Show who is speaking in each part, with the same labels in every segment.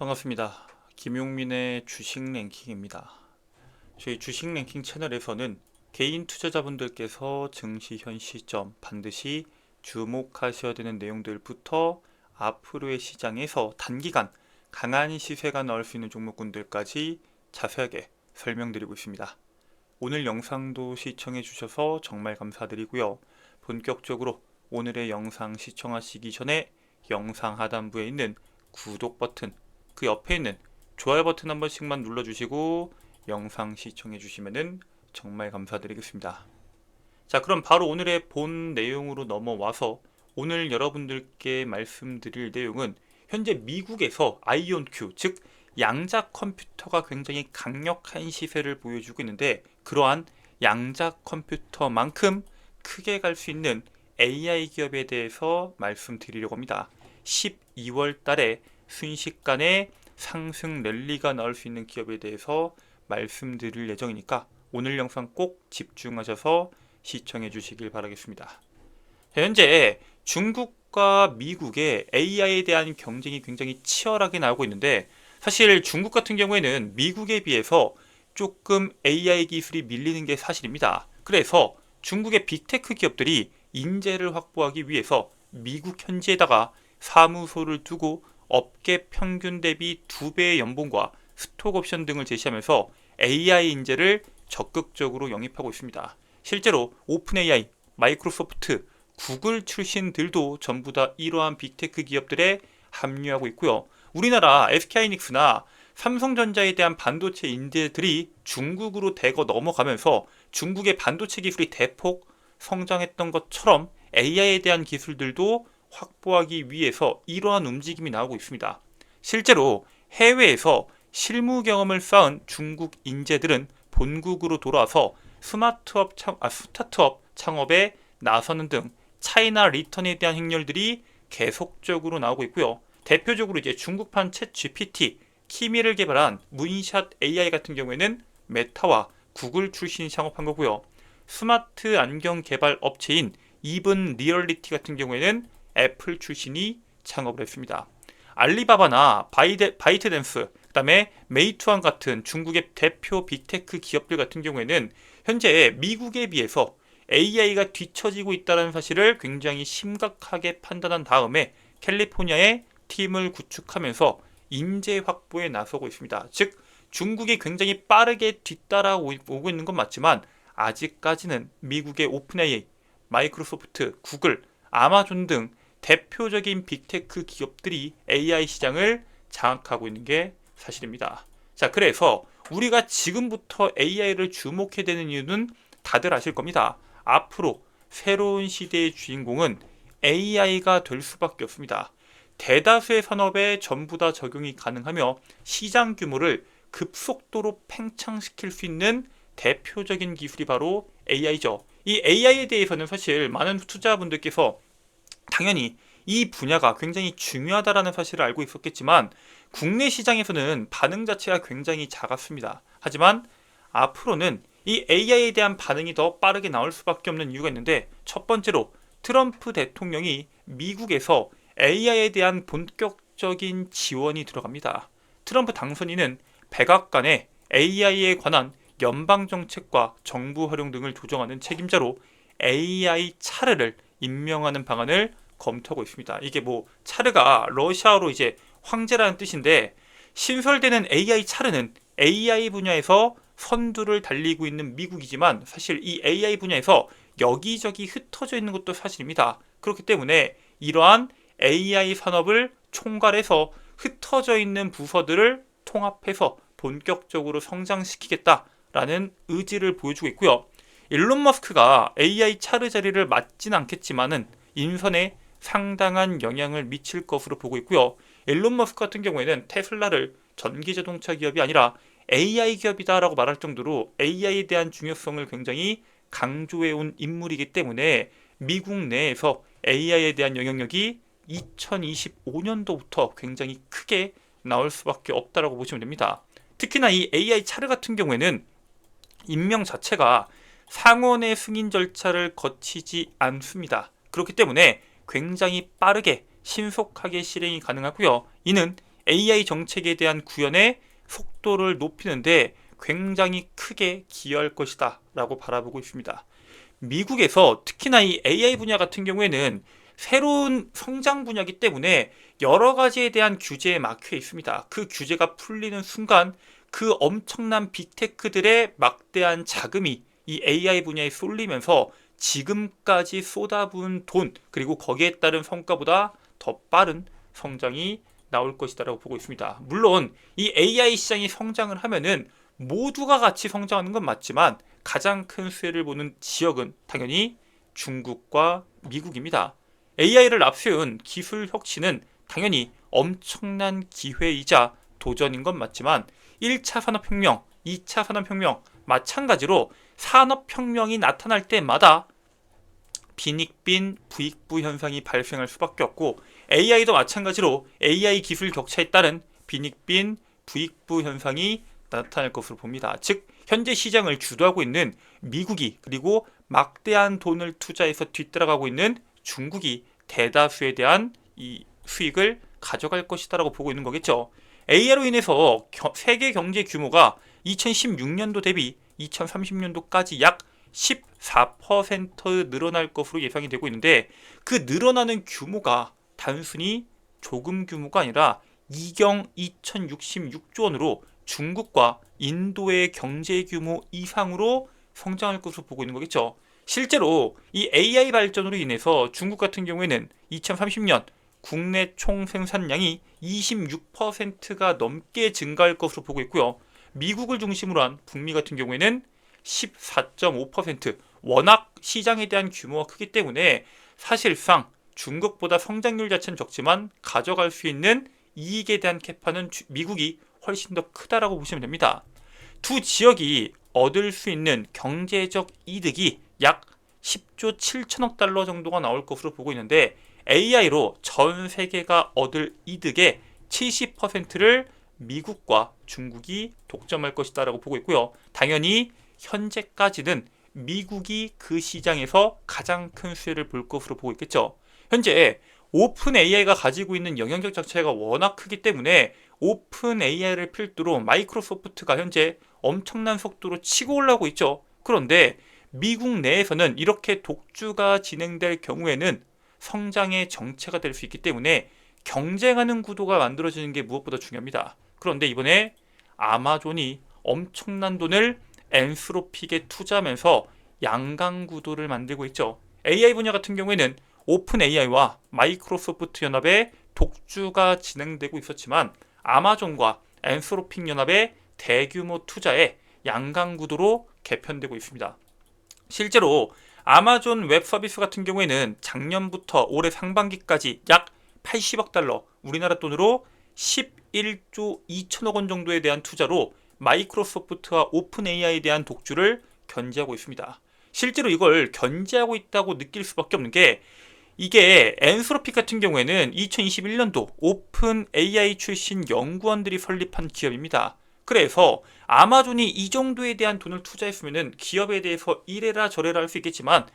Speaker 1: 반갑습니다. 김용민의 주식 랭킹입니다. 저희 주식 랭킹 채널에서는 개인 투자자분들께서 증시 현 시점 반드시 주목하셔야 되는 내용들부터 앞으로의 시장에서 단기간 강한 시세가 나올 수 있는 종목군들까지 자세하게 설명드리고 있습니다. 오늘 영상도 시청해 주셔서 정말 감사드리고요. 본격적으로 오늘의 영상 시청하시기 전에 영상 하단부에 있는 구독 버튼, 그 옆에 있는 좋아요 버튼 한 번씩만 눌러주시고 영상 시청해 주시면 정말 감사드리겠습니다. 자, 그럼 바로 오늘의 본 내용으로 넘어와서 오늘 여러분들께 말씀드릴 내용은 현재 미국에서 아이온큐, 즉 양자 컴퓨터가 굉장히 강력한 시세를 보여주고 있는데, 그러한 양자 컴퓨터만큼 크게 갈 수 있는 AI 기업에 대해서 말씀드리려고 합니다. 12월 달에 순식간에 상승 랠리가 나올 수 있는 기업에 대해서 말씀드릴 예정이니까 오늘 영상 꼭 집중하셔서 시청해 주시길 바라겠습니다. 현재 중국과 미국의 AI에 대한 경쟁이 굉장히 치열하게 나오고 있는데, 사실 중국 같은 경우에는 미국에 비해서 조금 AI 기술이 밀리는 게 사실입니다. 그래서 중국의 빅테크 기업들이 인재를 확보하기 위해서 미국 현지에다가 사무소를 두고 업계 평균 대비 2배의 연봉과 스톡 옵션 등을 제시하면서 AI 인재를 적극적으로 영입하고 있습니다. 실제로 오픈 AI, 마이크로소프트, 구글 출신들도 전부 다 이러한 빅테크 기업들에 합류하고 있고요. 우리나라 SK하이닉스나 삼성전자에 대한 반도체 인재들이 중국으로 대거 넘어가면서 중국의 반도체 기술이 대폭 성장했던 것처럼 AI에 대한 기술들도 확보하기 위해서 이러한 움직임이 나오고 있습니다. 실제로 해외에서 실무 경험을 쌓은 중국 인재들은 본국으로 돌아와서 스타트업 창업에 나서는 등 차이나 리턴에 대한 행렬들이 계속적으로 나오고 있고요. 대표적으로 이제 중국판 챗 GPT, 키미를 개발한 문샷 AI 같은 경우에는 메타와 구글 출신이 창업한 거고요. 스마트 안경 개발 업체인 이븐 리얼리티 같은 경우에는 애플 출신이 창업을 했습니다. 알리바바나 바이트댄스, 그 다음에 메이투안 같은 중국의 대표 빅테크 기업들 같은 경우에는 현재 미국에 비해서 AI가 뒤처지고 있다는 사실을 굉장히 심각하게 판단한 다음에 캘리포니아에 팀을 구축하면서 인재 확보에 나서고 있습니다. 즉 중국이 굉장히 빠르게 뒤따라오고 있는 건 맞지만 아직까지는 미국의 오픈 AI, 마이크로소프트, 구글, 아마존 등 대표적인 빅테크 기업들이 AI 시장을 장악하고 있는 게 사실입니다. 자, 그래서 우리가 지금부터 AI를 주목해야 되는 이유는 다들 아실 겁니다. 앞으로 새로운 시대의 주인공은 AI가 될 수밖에 없습니다. 대다수의 산업에 전부 다 적용이 가능하며 시장 규모를 급속도로 팽창시킬 수 있는 대표적인 기술이 바로 AI죠. 이 AI에 대해서는 사실 많은 투자분들께서 당연히 이 분야가 굉장히 중요하다라는 사실을 알고 있었겠지만 국내 시장에서는 반응 자체가 굉장히 작았습니다. 하지만 앞으로는 이 AI에 대한 반응이 더 빠르게 나올 수밖에 없는 이유가 있는데, 첫 번째로 트럼프 대통령이 미국에서 AI에 대한 본격적인 지원이 들어갑니다. 트럼프 당선인은 백악관에 AI에 관한 연방정책과 정부 활용 등을 조정하는 책임자로 AI 차르를 임명하는 방안을 검토하고 있습니다. 이게 뭐 차르가 러시아어로 이제 황제라는 뜻인데, 신설되는 AI 차르는 AI 분야에서 선두를 달리고 있는 미국이지만 사실 이 AI 분야에서 여기저기 흩어져 있는 것도 사실입니다. 그렇기 때문에 이러한 AI 산업을 총괄해서 흩어져 있는 부서들을 통합해서 본격적으로 성장시키겠다라는 의지를 보여주고 있고요. 일론 머스크가 AI 차르 자리를 맡지는 않겠지만은 인선에 상당한 영향을 미칠 것으로 보고 있고요. 일론 머스크 같은 경우에는 테슬라를 전기자동차 기업이 아니라 AI 기업이다라고 말할 정도로 AI에 대한 중요성을 굉장히 강조해온 인물이기 때문에 미국 내에서 AI에 대한 영향력이 2025년도부터 굉장히 크게 나올 수밖에 없다라고 보시면 됩니다. 특히나 이 AI 차르 같은 경우에는 임명 자체가 상원의 승인 절차를 거치지 않습니다. 그렇기 때문에 굉장히 빠르게 신속하게 실행이 가능하고요. 이는 AI 정책에 대한 구현의 속도를 높이는데 굉장히 크게 기여할 것이다 라고 바라보고 있습니다. 미국에서 특히나 이 AI 분야 같은 경우에는 새로운 성장 분야이기 때문에 여러 가지에 대한 규제에 막혀 있습니다. 그 규제가 풀리는 순간 그 엄청난 빅테크들의 막대한 자금이 이 AI 분야에 쏠리면서 지금까지 쏟아부은 돈 그리고 거기에 따른 성과보다 더 빠른 성장이 나올 것이다라고 보고 있습니다. 물론 이 AI 시장이 성장을 하면은 모두가 같이 성장하는 건 맞지만 가장 큰 수혜를 보는 지역은 당연히 중국과 미국입니다. AI를 앞세운 기술 혁신은 당연히 엄청난 기회이자 도전인 건 맞지만 1차 산업혁명, 2차 산업혁명 마찬가지로 산업혁명이 나타날 때마다 빈익빈 부익부 현상이 발생할 수밖에 없고 AI도 마찬가지로 AI 기술 격차에 따른 빈익빈 부익부 현상이 나타날 것으로 봅니다. 즉 현재 시장을 주도하고 있는 미국이 그리고 막대한 돈을 투자해서 뒤따라가고 있는 중국이 대다수에 대한 이 수익을 가져갈 것이다라고 보고 있는 거겠죠. AI로 인해서 세계 경제 규모가 2016년도 대비 2030년도까지 약 14% 늘어날 것으로 예상이 되고 있는데 그 늘어나는 규모가 단순히 조금 규모가 아니라 이경 2066조 원으로 중국과 인도의 경제 규모 이상으로 성장할 것으로 보고 있는 거겠죠. 실제로 이 AI 발전으로 인해서 중국 같은 경우에는 2030년 국내 총 생산량이 26%가 넘게 증가할 것으로 보고 있고요. 미국을 중심으로 한 북미 같은 경우에는 14.5%. 워낙 시장에 대한 규모가 크기 때문에 사실상 중국보다 성장률 자체는 적지만 가져갈 수 있는 이익에 대한 캐파는 미국이 훨씬 더 크다라고 보시면 됩니다. 두 지역이 얻을 수 있는 경제적 이득이 약 10조 7천억 달러 정도가 나올 것으로 보고 있는데 AI로 전 세계가 얻을 이득의 70%를 미국과 중국이 독점할 것이다라고 보고 있고요. 당연히 현재까지는 미국이 그 시장에서 가장 큰 수혜를 볼 것으로 보고 있겠죠. 현재 오픈 AI가 가지고 있는 영향력 자체가 워낙 크기 때문에 오픈 AI를 필두로 마이크로소프트가 현재 엄청난 속도로 치고 올라오고 있죠. 그런데 미국 내에서는 이렇게 독주가 진행될 경우에는 성장의 정체가 될 수 있기 때문에 경쟁하는 구도가 만들어지는 게 무엇보다 중요합니다. 그런데 이번에 아마존이 엄청난 돈을 엔스로픽에 투자하면서 양강 구도를 만들고 있죠. AI 분야 같은 경우에는 오픈 AI와 마이크로소프트 연합의 독주가 진행되고 있었지만 아마존과 엔스로픽 연합의 대규모 투자에 양강 구도로 개편되고 있습니다. 실제로 아마존 웹 서비스 같은 경우에는 작년부터 올해 상반기까지 약 80억 달러, 우리나라 돈으로 11조 2천억 원 정도에 대한 투자로 마이크로소프트와 오픈 AI에 대한 독주를 견제하고 있습니다. 실제로 이걸 견제하고 있다고 느낄 수밖에 없는 게 이게 엔스로픽 같은 경우에는 2021년도 오픈 AI 출신 연구원들이 설립한 기업입니다. 그래서 아마존이 이 정도에 대한 돈을 투자했으면 기업에 대해서 이래라 저래라 할 수 있겠지만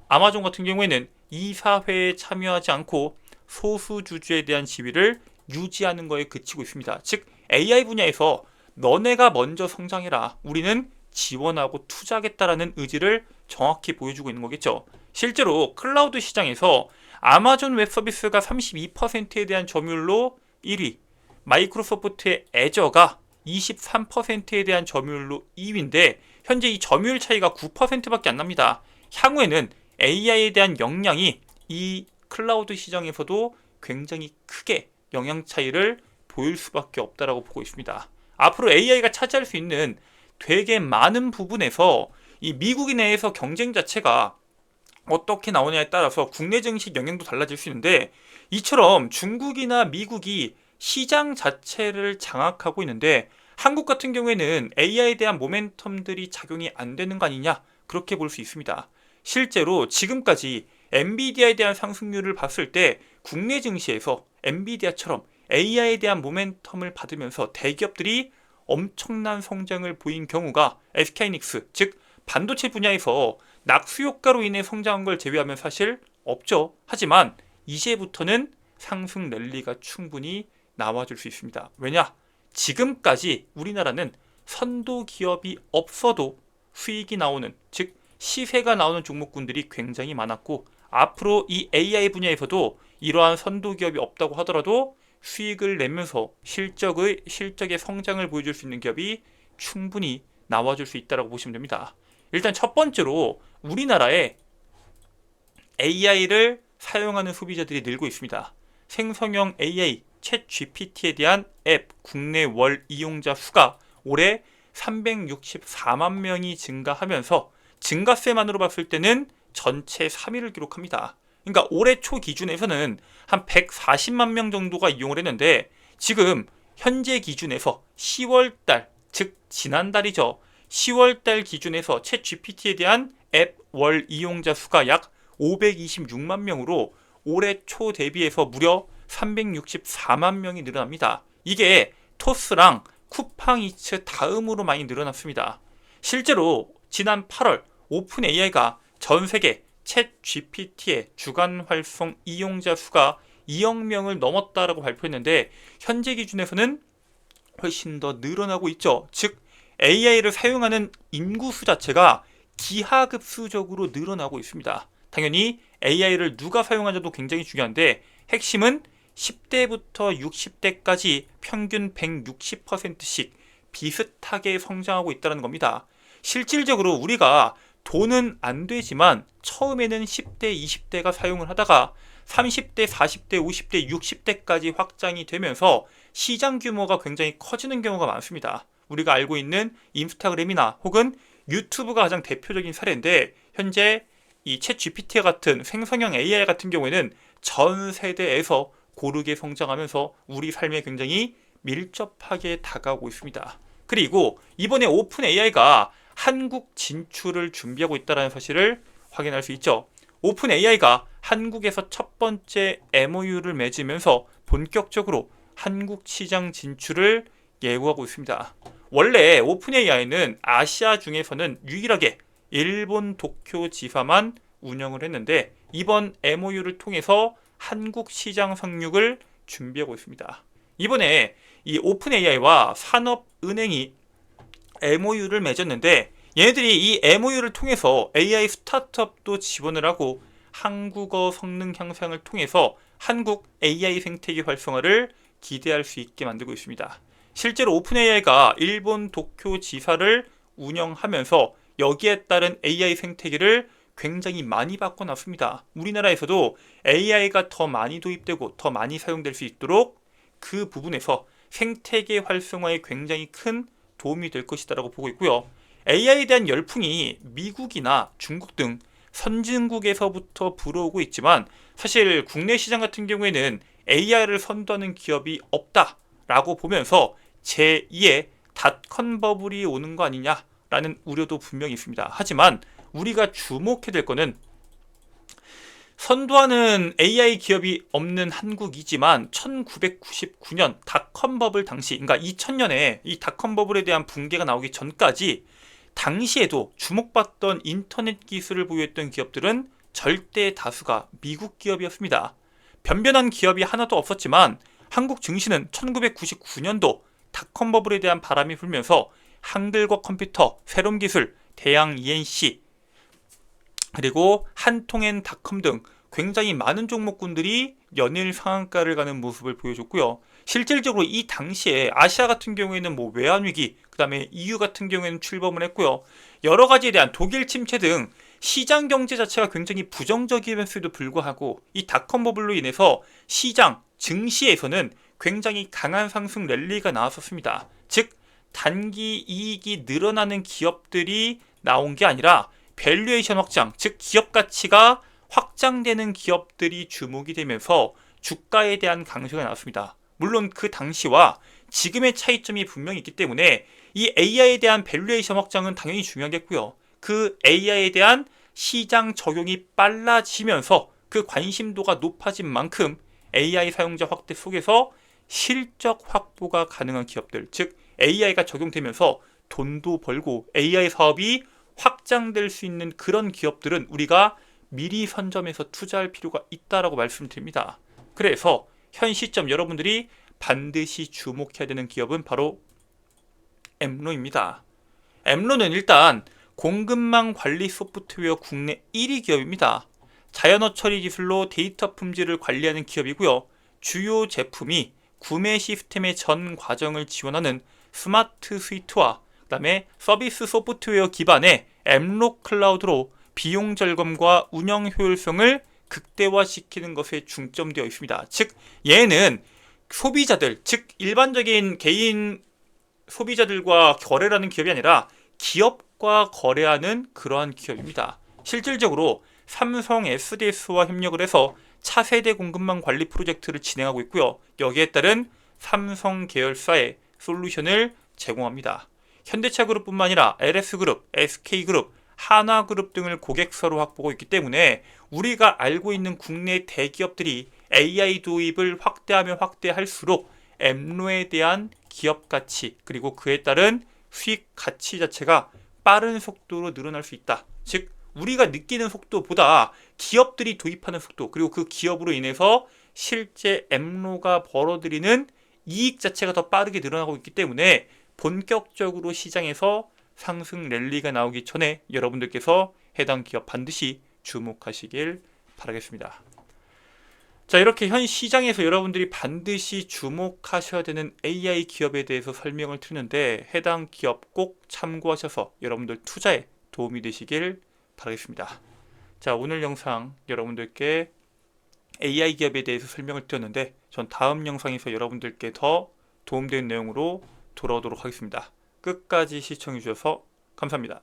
Speaker 1: 아마존 같은 경우에는 이사회에 참여하지 않고 소수주주에 대한 지위를 유지하는 거에 그치고 있습니다. 즉 AI 분야에서 너네가 먼저 성장해라. 우리는 지원하고 투자하겠다라는 의지를 정확히 보여주고 있는 거겠죠. 실제로 클라우드 시장에서 아마존 웹 서비스가 32%에 대한 점유율로 1위, 마이크로소프트의 애저가 23%에 대한 점유율로 2위인데 현재 이 점유율 차이가 9%밖에 안 납니다. 향후에는 AI에 대한 역량이 이 클라우드 시장에서도 굉장히 크게 영향 차이를 보일 수밖에 없다라고 보고 있습니다. 앞으로 AI가 차지할 수 있는 되게 많은 부분에서 이 미국 내에서 경쟁 자체가 어떻게 나오냐에 따라서 국내 증시 영향도 달라질 수 있는데 이처럼 중국이나 미국이 시장 자체를 장악하고 있는데 한국 같은 경우에는 AI에 대한 모멘텀들이 작용이 안 되는 거 아니냐 그렇게 볼 수 있습니다. 실제로 지금까지 엔비디아에 대한 상승률을 봤을 때 국내 증시에서 엔비디아처럼 AI에 대한 모멘텀을 받으면서 대기업들이 엄청난 성장을 보인 경우가 SK하이닉스, 즉 반도체 분야에서 낙수 효과로 인해 성장한 걸 제외하면 사실 없죠. 하지만 이제부터는 상승 랠리가 충분히 나와줄 수 있습니다. 왜냐? 지금까지 우리나라는 선도 기업이 없어도 수익이 나오는, 즉 시세가 나오는 종목군들이 굉장히 많았고, 앞으로 이 AI 분야에서도 이러한 선도 기업이 없다고 하더라도 수익을 내면서 실적의 성장을 보여줄 수 있는 기업이 충분히 나와줄 수 있다고 보시면 됩니다. 일단 첫 번째로 우리나라에 AI를 사용하는 소비자들이 늘고 있습니다. 생성형 AI, 챗 GPT에 대한 앱 국내 월 이용자 수가 올해 364만 명이 증가하면서 증가세만으로 봤을 때는 전체 3위를 기록합니다. 그러니까 올해 초 기준에서는 한 140만 명 정도가 이용을 했는데, 지금 현재 기준에서 10월달, 즉 지난달이죠. 10월달 기준에서 챗 GPT에 대한 앱 월 이용자 수가 약 526만 명으로 올해 초 대비해서 무려 364만 명이 늘어납니다. 이게 토스랑 쿠팡이츠 다음으로 많이 늘어났습니다. 실제로 지난 8월 오픈 AI가 전 세계 챗 GPT의 주간 활성 이용자 수가 2억 명을 넘었다라고 발표했는데, 현재 기준에서는 훨씬 더 늘어나고 있죠. 즉 AI를 사용하는 인구수 자체가 기하급수적으로 늘어나고 있습니다. 당연히 AI를 누가 사용하냐도 굉장히 중요한데, 핵심은 10대부터 60대까지 평균 160%씩 비슷하게 성장하고 있다는 겁니다. 실질적으로 우리가 돈은 안 되지만 처음에는 10대, 20대가 사용을 하다가 30대, 40대, 50대, 60대까지 확장이 되면서 시장 규모가 굉장히 커지는 경우가 많습니다. 우리가 알고 있는 인스타그램이나 혹은 유튜브가 가장 대표적인 사례인데, 현재 이 챗 GPT 같은 생성형 AI 같은 경우에는 전 세대에서 고르게 성장하면서 우리 삶에 굉장히 밀접하게 다가오고 있습니다. 그리고 이번에 오픈 AI가 한국 진출을 준비하고 있다는 사실을 확인할 수 있죠. 오픈 AI가 한국에서 첫 번째 MOU를 맺으면서 본격적으로 한국 시장 진출을 예고하고 있습니다. 원래 오픈 AI는 아시아 중에서는 유일하게 일본 도쿄 지사만 운영을 했는데, 이번 MOU를 통해서 한국 시장 상륙을 준비하고 있습니다. 이번에 이 오픈 AI와 산업은행이 MOU를 맺었는데, 얘네들이 이 MOU를 통해서 AI 스타트업도 지원을 하고 한국어 성능 향상을 통해서 한국 AI 생태계 활성화를 기대할 수 있게 만들고 있습니다. 실제로 오픈 AI가 일본 도쿄 지사를 운영하면서 여기에 따른 AI 생태계를 굉장히 많이 바꿔놨습니다. 우리나라에서도 AI가 더 많이 도입되고 더 많이 사용될 수 있도록 그 부분에서 생태계 활성화에 굉장히 큰 도움이 될 것이다라고 보고 있고요. AI에 대한 열풍이 미국이나 중국 등 선진국에서부터 불어오고 있지만, 사실 국내 시장 같은 경우에는 AI를 선도하는 기업이 없다라고 보면서 제2의 닷컴 버블이 오는 거 아니냐라는 우려도 분명히 있습니다. 하지만 우리가 주목해야 될 거는, 선도하는 AI 기업이 없는 한국이지만 1999년 닷컴 버블 당시, 그러니까 2000년에 이 닷컴 버블에 대한 붕괴가 나오기 전까지 당시에도 주목받던 인터넷 기술을 보유했던 기업들은 절대 다수가 미국 기업이었습니다. 변변한 기업이 하나도 없었지만 한국 증시는 1999년도 닷컴 버블에 대한 바람이 불면서 한글과 컴퓨터, 새로운 기술, 대양 ENC, 그리고 한통엔닷컴 등 굉장히 많은 종목군들이 연일 상한가를 가는 모습을 보여줬고요. 실질적으로 이 당시에 아시아 같은 경우에는 뭐 외환위기, 그 다음에 EU 같은 경우에는 출범을 했고요. 여러 가지에 대한 독일 침체 등 시장 경제 자체가 굉장히 부정적이면서도 불구하고 이 닷컴 버블로 인해서 시장, 증시에서는 굉장히 강한 상승 랠리가 나왔었습니다. 즉 단기 이익이 늘어나는 기업들이 나온 게 아니라 밸류에이션 확장, 즉 기업 가치가 확장되는 기업들이 주목이 되면서 주가에 대한 강세가 나왔습니다. 물론 그 당시와 지금의 차이점이 분명히 있기 때문에 이 AI에 대한 밸류에이션 확장은 당연히 중요하겠고요. 그 AI에 대한 시장 적용이 빨라지면서 그 관심도가 높아진 만큼 AI 사용자 확대 속에서 실적 확보가 가능한 기업들, 즉 AI가 적용되면서 돈도 벌고 AI 사업이 확장될 수 있는 그런 기업들은 우리가 미리 선점해서 투자할 필요가 있다라고 말씀드립니다. 그래서 현 시점 여러분들이 반드시 주목해야 되는 기업은 바로 엠로입니다. 엠로는 일단 공급망 관리 소프트웨어 국내 1위 기업입니다. 자연어 처리 기술로 데이터 품질을 관리하는 기업이고요. 주요 제품이 구매 시스템의 전 과정을 지원하는 스마트 스위트와 그다음에 서비스 소프트웨어 기반의 엠로 클라우드로 비용 절감과 운영 효율성을 극대화시키는 것에 중점되어 있습니다. 즉 얘는 소비자들, 즉 일반적인 개인 소비자들과 거래를 하는 기업이 아니라 기업과 거래하는 그러한 기업입니다. 실질적으로 삼성 SDS와 협력을 해서 차세대 공급망 관리 프로젝트를 진행하고 있고요. 여기에 따른 삼성 계열사의 솔루션을 제공합니다. 현대차그룹뿐만 아니라 LS그룹, SK그룹, 한화그룹 등을 고객사로 확보하고 있기 때문에 우리가 알고 있는 국내 대기업들이 AI 도입을 확대하면 확대할수록 엠로에 대한 기업 가치 그리고 그에 따른 수익 가치 자체가 빠른 속도로 늘어날 수 있다. 즉 우리가 느끼는 속도보다 기업들이 도입하는 속도 그리고 그 기업으로 인해서 실제 엠로가 벌어들이는 이익 자체가 더 빠르게 늘어나고 있기 때문에 본격적으로 시장에서 상승 랠리가 나오기 전에 여러분들께서 해당 기업 반드시 주목하시길 바라겠습니다. 자, 이렇게 현 시장에서 여러분들이 반드시 주목하셔야 되는 AI 기업에 대해서 설명을 드리는데 해당 기업 꼭 참고하셔서 여러분들 투자에 도움이 되시길 바라겠습니다. 자, 오늘 영상 여러분들께 AI 기업에 대해서 설명을 드렸는데 전 다음 영상에서 여러분들께 더 도움되는 내용으로 돌아오도록 하겠습니다. 끝까지 시청해 주셔서 감사합니다.